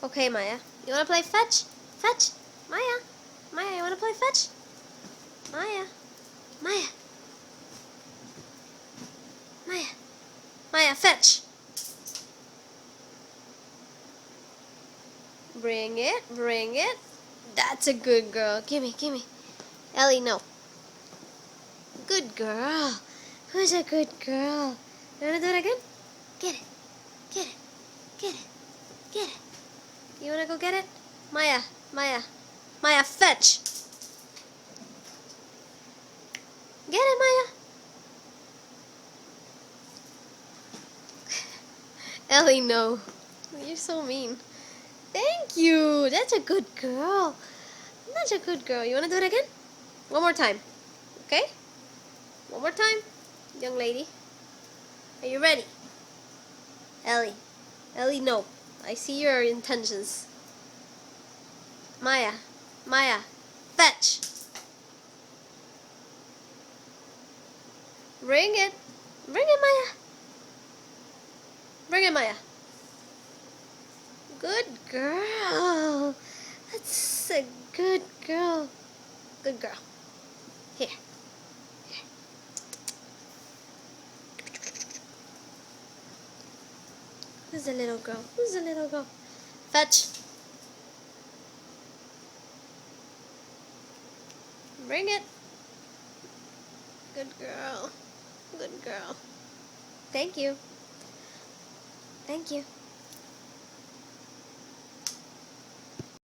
Okay, Maya. You wanna play fetch? Fetch? Maya? Maya, you wanna play fetch? Maya? Maya? Maya? Maya, fetch! Bring it, bring it. That's a good girl. Gimme, gimme. Ellie, no. Good girl. Who's a good girl? You wanna do it again? Get it. Get it. Get it. Get it. You wanna go get it? Maya, Maya. Maya, fetch! Get it, Maya. Ellie, no. You're so mean. Thank you. That's a good girl. That's a good girl. You wanna do it again? One more time. Okay? One more time, young lady. Are you ready? Ellie. Ellie, no. I see your intentions. Maya. Maya. Fetch. Bring it. Bring it, Maya. Bring it, Maya. Good girl. That's a good girl. Good girl. Here. Here. Who's the little girl? Who's the little girl? Fetch. Bring it. Good girl. Good girl. Thank you. Thank you.